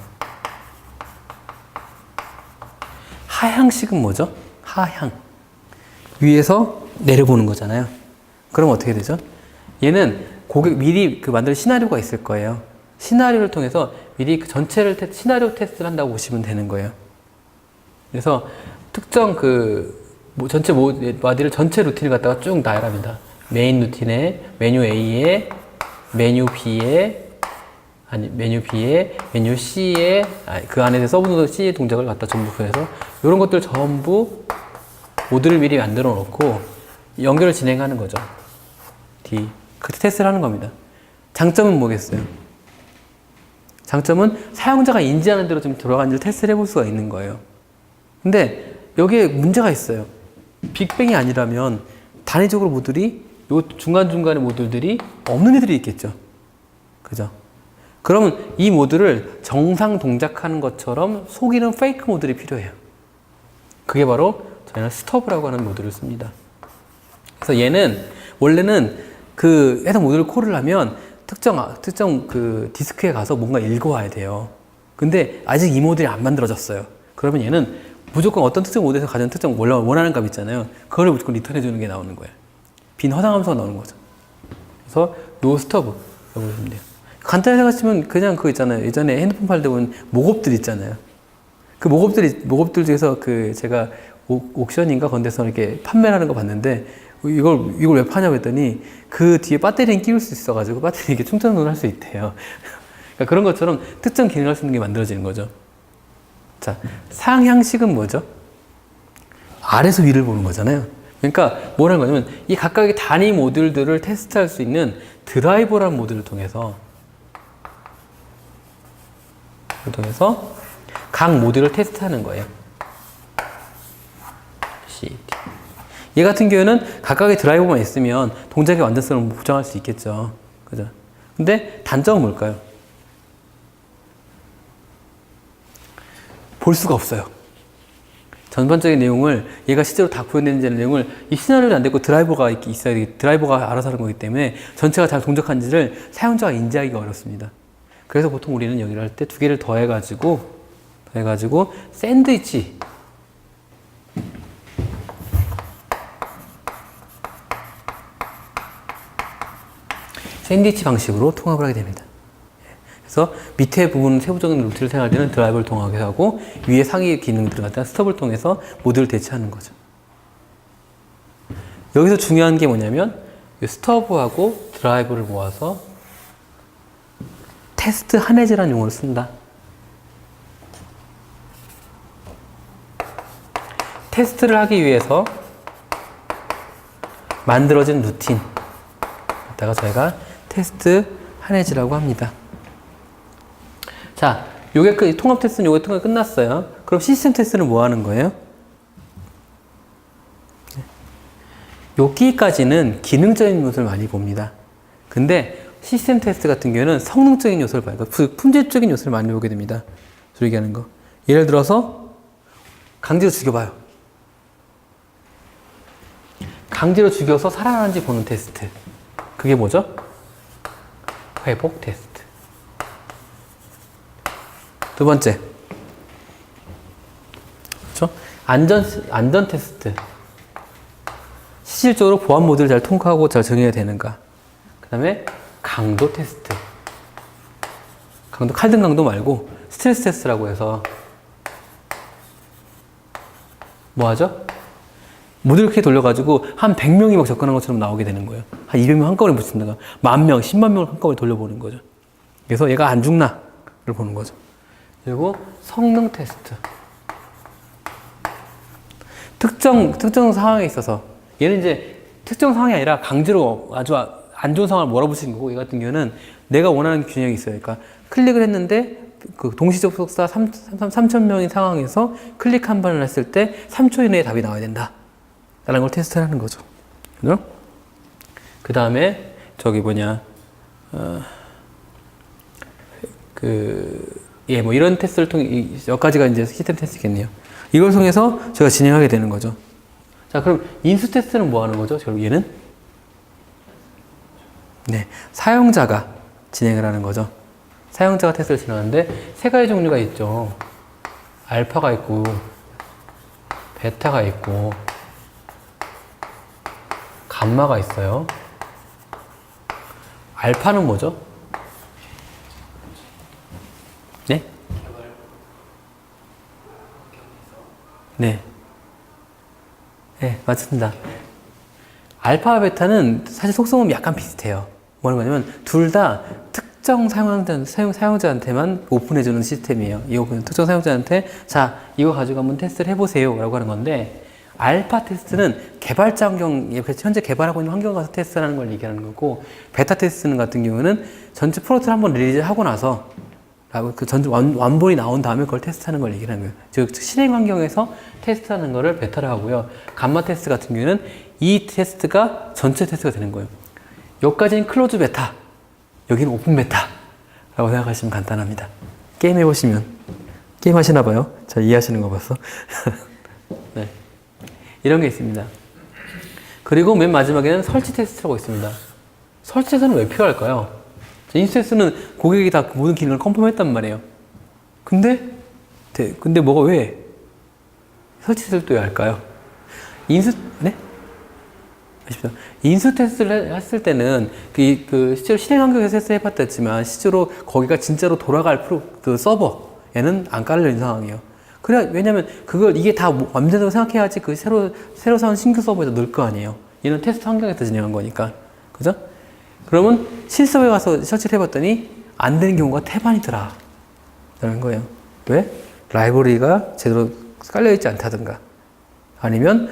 하향식은 뭐죠? 하향. 위에서 내려보는 거잖아요. 그럼 어떻게 되죠? 얘는 미리 만들 시나리오가 있을 거예요. 시나리오를 통해서 미리 전체를 시나리오 테스트를 한다고 보시면 되는 거예요. 그래서 특정 전체 마디를 전체 루틴을 갖다가 쭉 나열합니다. 메인 루틴에 메뉴 A에 메뉴 B에 메뉴 C에 그 안에 서브 C의 동작을 갖다 전부 구해서 이런 것들 전부 모듈을 미리 만들어 놓고 연결을 진행하는 거죠. 그때 테스트를 하는 겁니다. 장점은 뭐겠어요? 장점은 사용자가 인지하는 대로 좀 돌아가는지를 테스트를 해볼 수가 있는 거예요. 근데 여기에 문제가 있어요. 빅뱅이 아니라면 단위적으로 모듈이 요 중간중간의 모듈들이 없는 애들이 있겠죠. 그죠? 그러면 이 모듈을 정상 동작하는 것처럼 속이는 페이크 모듈이 필요해요. 그게 바로 저희는 스톱이라고 하는 모듈을 씁니다. 그래서 얘는 원래는 해당 모듈을 콜을 하면 특정 디스크에 가서 뭔가 읽어와야 돼요. 근데 아직 이 모델이 안 만들어졌어요. 그러면 얘는 무조건 어떤 특정 모델에서 가장 특정 원하는 값 있잖아요. 그거를 무조건 리턴해 주는 게 나오는 거예요. 빈 허당 함수가 나오는 거죠. 그래서 no stop 라고 보시면 돼요. 간단히 생각하시면 그냥 그거 있잖아요. 예전에 핸드폰 팔 때 보면 목업들 있잖아요. 그 목업들 중에서 그 제가 옥션인가 건데서 이렇게 판매를 하는 거 봤는데 이걸 왜 파냐고 했더니 그 뒤에 배터리는 끼울 수 있어가지고 배터리 이렇게 충전을 할 수 있대요. 그러니까 그런 것처럼 특정 기능을 할 수 있는 게 만들어지는 거죠. 자, 상향식은 뭐죠? 아래서 위를 보는 거잖아요. 그러니까 뭐라는 거냐면 이 각각의 단위 모듈들을 테스트할 수 있는 드라이버라는 모듈을 통해서 각 모듈을 테스트하는 거예요. 얘 같은 경우에는 각각의 드라이버만 있으면 동작의 완전성을 보장할 수 있겠죠. 그죠? 근데 단점은 뭘까요? 볼 수가 없어요. 전반적인 내용을 얘가 실제로 다 구현되는지 내용을 이 시나리오도 안 되고 드라이버가 있어야 되기, 드라이버가 알아서 하는 거기 때문에 전체가 잘 동작하는지를 사용자가 인지하기가 어렵습니다. 그래서 보통 우리는 여기를 할 때 두 개를 더해가지고 샌드위치 방식으로 통합을 하게 됩니다. 그래서 밑에 부분 세부적인 루트를 생각할 때는 드라이버를 통하게 하고 위에 상위 기능들을 갖다 스톱을 통해서 모듈을 대체하는 거죠. 여기서 중요한 게 뭐냐면 스톱하고 드라이버를 모아서 테스트 한해제라는 용어를 쓴다. 테스트를 하기 위해서 만들어진 루틴 이따가 저희가 테스트 한해제라고 합니다. 자, 요게 통합 테스트는 요게 통합 끝났어요. 그럼 시스템 테스트는 뭐 하는 거예요? 여기까지는 기능적인 요소를 많이 봅니다. 근데 시스템 테스트 같은 경우는 성능적인 요소를 봐요. 그러니까 품질적인 요소를 많이 보게 됩니다. 얘기하는 거. 예를 들어서 강제로 죽여봐요. 강제로 죽여서 살아나는지 보는 테스트. 그게 뭐죠? 회복 테스트. 두 번째. 그렇죠? 안전 테스트. 실질적으로 보안 모드를 잘 통과하고 잘 정해야 되는가. 그 다음에 강도 테스트. 칼등 강도 말고 스트레스 테스트라고 해서 뭐 하죠? 모듈 이렇게 돌려가지고 한 100명이 막 접근한 것처럼 나오게 되는 거예요. 한 200명 한꺼번에 붙인다가 10,000명, 10만 명을 한꺼번에 돌려보는 거죠. 그래서 얘가 안 죽나를 보는 거죠. 그리고 성능 테스트. 특정 상황에 있어서 얘는 이제 특정 상황이 아니라 강제로 아주 안 좋은 상황을 몰아붙이는 거고, 얘 같은 경우는 내가 원하는 균형이 있어요. 그러니까 클릭을 했는데 그 동시 접속자 3,000명인 상황에서 클릭 한 번을 했을 때 3초 이내에 답이 나와야 된다 라는 걸 테스트를 하는 거죠. 그죠? 그 다음에 저기 뭐냐 뭐 이런 테스트를 통해 몇 가지가 이제 시스템 테스트겠네요. 이걸 통해서 제가 진행하게 되는 거죠. 자, 그럼 인수 테스트는 뭐 하는 거죠? 결국 얘는 사용자가 진행을 하는 거죠. 사용자가 테스트를 진행하는데 세 가지 종류가 있죠. 알파가 있고 베타가 있고 감마가 있어요. 알파는 뭐죠? 네? 네. 네, 맞습니다. 알파와 베타는 사실 속성은 약간 비슷해요. 뭐는 거냐면 둘 다 특정 사용자한테만 오픈해주는 시스템이에요. 이거 특정 사용자한테 자, 이거 가지고 한번 테스트를 해보세요 라고 하는 건데, 알파 테스트는 개발자 환경, 현재 개발하고 있는 환경 가서 테스트하는 걸 얘기하는 거고, 베타 테스트는 같은 경우는 전체 프로토를 한번 리리즈하고 나서 그 전체 완본이 나온 다음에 그걸 테스트하는 걸 얘기하는 거예요. 즉 실행 환경에서 테스트하는 거를 베타를 하고요. 감마 테스트 같은 경우는 이 테스트가 전체 테스트가 되는 거예요. 여기까지는 클로즈 베타, 여기는 오픈 베타라고 생각하시면 간단합니다. 게임 해보시면, 게임 하시나 봐요. 잘 이해하시는 거 봐서. 네. 이런 게 있습니다. 그리고 맨 마지막에는 설치 테스트라고 있습니다. 설치 테스트는 왜 필요할까요? 인수 테스트는 고객이 다 모든 기능을 컨펌했단 말이에요. 근데 뭐가 왜? 설치 테스트를 또 왜 할까요? 네? 아십시오. 인수 테스트를 했을 때는 실제로 실행 환경에서 해봤다지만 실제로 거기가 진짜로 돌아갈 그 서버에는 안 깔려 있는 상황이에요. 왜냐면 이게 다 완전적으로 생각해야지 그 새로 사온 신규 서버에서 넣을 거 아니에요. 얘는 테스트 환경에서 진행한 거니까. 그죠? 그러면 실서버에 가서 설치를 해봤더니 안 되는 경우가 태반이더라. 라는 거예요. 왜? 라이브러리가 제대로 깔려있지 않다든가. 아니면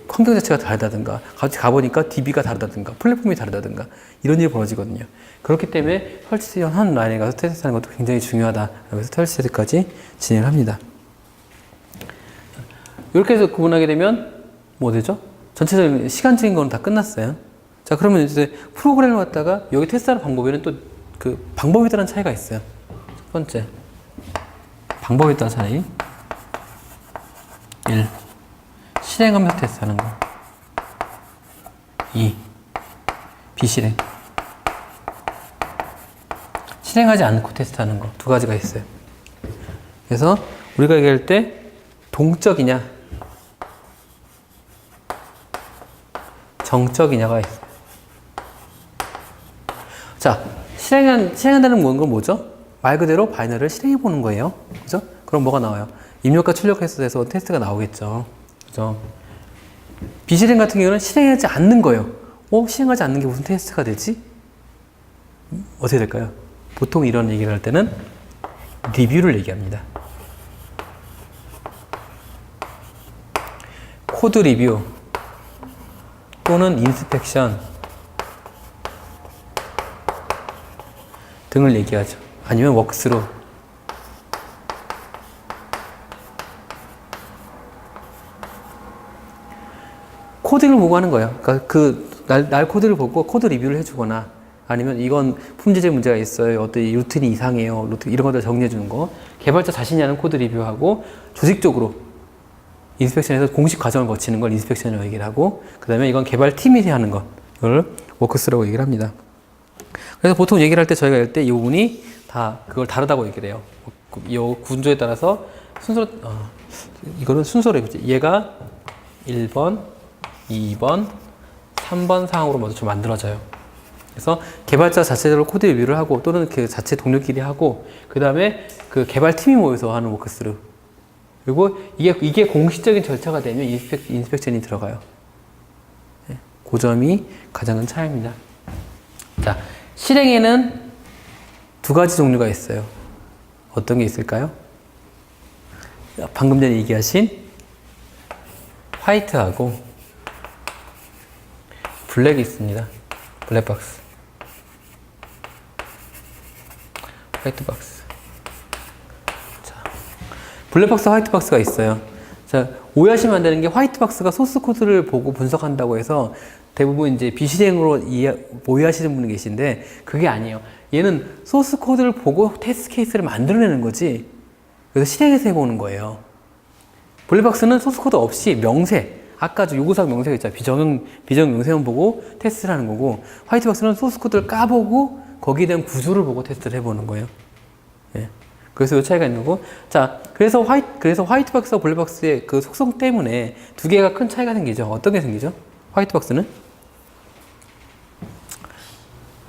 환경 자체가 다르다든가 같이 가보니까 DB가 다르다든가 플랫폼이 다르다든가 이런 일이 벌어지거든요. 그렇기 때문에 설치 한 라인에 가서 테스트하는 것도 굉장히 중요하다. 그래서 설치 테스트까지 진행을 합니다. 이렇게 해서 구분하게 되면 뭐 되죠? 전체적인 시간적인 거는 다 끝났어요. 자, 그러면 이제 프로그램을 갖다가 여기 테스트하는 방법에는 또 그 방법에 따른 차이가 있어요. 첫 번째 방법에 따른 차이 1. 실행하면서 테스트하는 거. 2. 비실행. 실행하지 않고 테스트하는 거. 두 가지가 있어요. 그래서 우리가 얘기할 때 동적이냐 정적이냐가 있어요. 자, 실행한다는 건 뭐죠? 말 그대로 바이너리를 실행해 보는 거예요. 그죠? 그럼 뭐가 나와요? 입력과 출력해서 테스트가 나오겠죠. 그죠? 비실행 같은 경우는 실행하지 않는 거예요. 실행하지 않는 게 무슨 테스트가 되지? 어떻게 될까요? 보통 이런 얘기를 할 때는 리뷰를 얘기합니다. 코드 리뷰 또는 인스펙션 등을 얘기하죠. 아니면 워크스루. 코드를 보고 하는 거예요. 그러니까 날 코드를 보고 코드 리뷰를 해주거나 아니면 이건 품질적 문제가 있어요. 어떤 루틴이 이상해요. 이런 것들 정리해 주는 거. 개발자 자신이 하는 코드 리뷰하고 조직적으로 인스펙션에서 공식 과정을 거치는 걸 인스펙션이라고 얘기를 하고 그 다음에 이건 개발팀이 하는 것. 이걸 워크스라고 얘기를 합니다. 그래서 보통 얘기를 할 때 저희가 할 때 이 부분이 다 그걸 다르다고 얘기를 해요. 이 군조에 따라서 이거는 순서로 해보지. 얘가 1번, 2번, 3번 상황으로 먼저 좀 만들어져요. 그래서 개발자 자체적으로 코드 리뷰를 하고 또는 그 자체 동료끼리 하고 그 다음에 그 개발팀이 모여서 하는 워크스루. 그리고 이게 공식적인 절차가 되면 인스펙션이 들어가요. 그 점이 가장 큰 차이입니다. 자, 실행에는 두 가지 종류가 있어요. 어떤 게 있을까요? 방금 전에 얘기하신 화이트하고 블랙이 있습니다. 블랙박스. 화이트박스. 자, 블랙박스, 화이트박스가 있어요. 자, 오해하시면 안 되는 게 화이트박스가 소스 코드를 보고 분석한다고 해서 대부분 이제 비실행으로 오해하시는 분이 계신데 그게 아니에요. 얘는 소스 코드를 보고 테스트 케이스를 만들어내는 거지. 그래서 실행해서 해보는 거예요. 블랙박스는 소스 코드 없이 명세, 아까 저 요구사항 명세가 있잖아요. 비정 명세만 보고 테스트를 하는 거고 화이트박스는 소스 코드를 까보고 거기에 대한 구조를 보고 테스트를 해보는 거예요. 예. 그래서 이 차이가 있는 거고. 자, 그래서 화이트박스와 블랙박스의 그 속성 때문에 두 개가 큰 차이가 생기죠. 어떤 게 생기죠? 화이트박스는?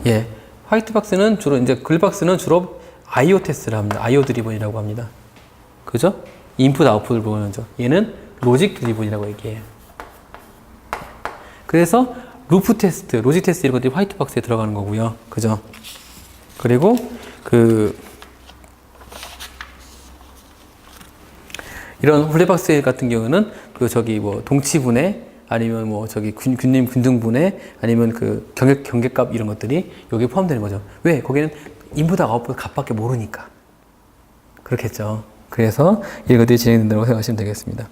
예. 화이트박스는 글박스는 주로 IO 테스트를 합니다. IO 드리븐이라고 합니다. 그죠? 인풋 아웃풋을 보는 거죠. 얘는 로직 드리븐이라고 얘기해요. 그래서 루프 테스트, 로직 테스트 이런 것들이 화이트박스에 들어가는 거고요. 그죠? 그리고 이런 블랙박스 같은 경우는 동치분해 아니면 균등분해 아니면 경계값 이런 것들이 여기에 포함되는 거죠. 왜? 거기는 인풋하고 아웃풋 값밖에 모르니까. 그렇겠죠. 그래서 이런 것들이 진행된다고 생각하시면 되겠습니다.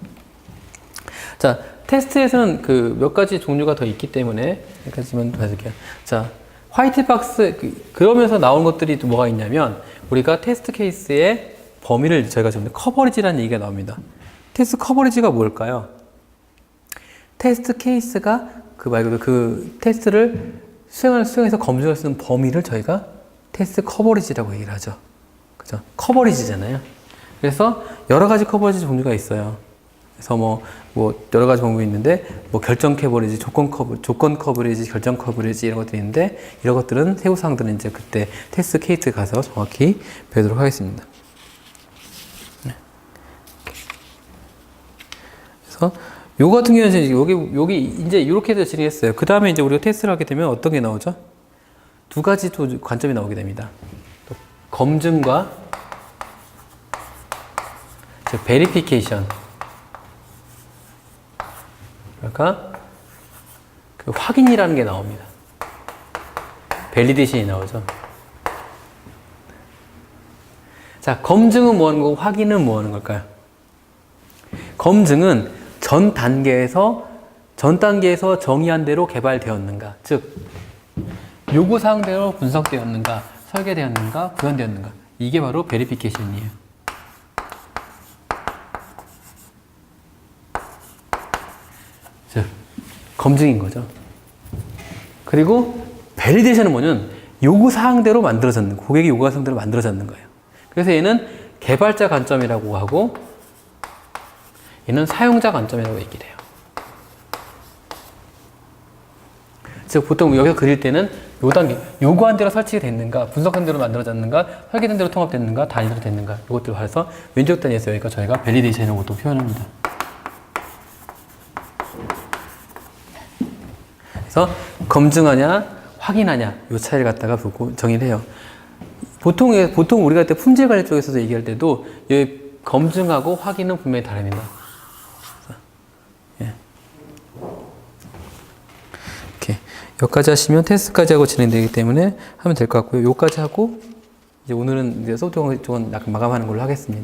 자, 테스트에서는 몇 가지 종류가 더 있기 때문에 여기까지만 봐줄게요. 자, 화이트박스 그러면서 나온 것들이 또 뭐가 있냐면 우리가 테스트 케이스의 범위를 저희가 좀 커버리지라는 얘기가 나옵니다. 테스트 커버리지가 뭘까요? 테스트 케이스가 말 그대로 테스트를 수행해서 검증할 수 있는 범위를 저희가 테스트 커버리지라고 얘기를 하죠. 그죠? 커버리지잖아요. 그래서 여러 가지 커버리지 종류가 있어요. 그래서 뭐 여러 가지 방법이 있는데 뭐 결정 커버리지, 조건 커버리지, 결정 커버리지 이런 것들이 있는데 이런 것들은 세부 사항들은 이제 그때 테스트 케이스 가서 정확히 배우도록 하겠습니다. 네. 그래서 요거 같은 경우는 여기 이제 이렇게 해서 진행했어요. 그 다음에 이제 우리가 테스트를 하게 되면 어떤 게 나오죠? 두 가지 또 관점이 나오게 됩니다. 검증과 베리피케이션. 그러니까 그 확인이라는 게 나옵니다. 밸리데이션이 나오죠. 자, 검증은 뭐 하는 거고 확인은 뭐 하는 걸까요? 검증은 전 단계에서 정의한 대로 개발되었는가, 즉 요구사항대로 분석되었는가, 설계되었는가, 구현되었는가, 이게 바로 베리피케이션이에요. 즉 검증인 거죠. 그리고 밸리데이션은 뭐냐면 요구사항대로 만들어졌는, 고객이 요구한 상대로 만들어졌는 거예요. 그래서 얘는 개발자 관점이라고 하고 얘는 사용자 관점이라고 얘기를 해요. 즉 보통 여기서 그릴 때는 요 단계, 요구한 대로 설치가 됐는가, 분석한 대로 만들어졌는가, 설계된 대로 통합됐는가, 단위로 됐는가, 이것들을 해서 왼쪽 단위에서 여기가 저희가 밸리데이션이라고 보통 표현합니다. 그래서 검증하냐, 확인하냐, 요 차이를 갖다가 보고 정의를 해요. 보통 우리가 할 때 품질 관리 쪽에서도 얘기할 때도 이 검증하고 확인은 분명히 다릅니다. 예. 이렇게 여기까지 하시면 테스트까지 하고 진행되기 때문에 하면 될 것 같고요. 여기까지 하고 이제 오늘은 이제 소프트웨어 쪽은 약간 마감하는 걸로 하겠습니다.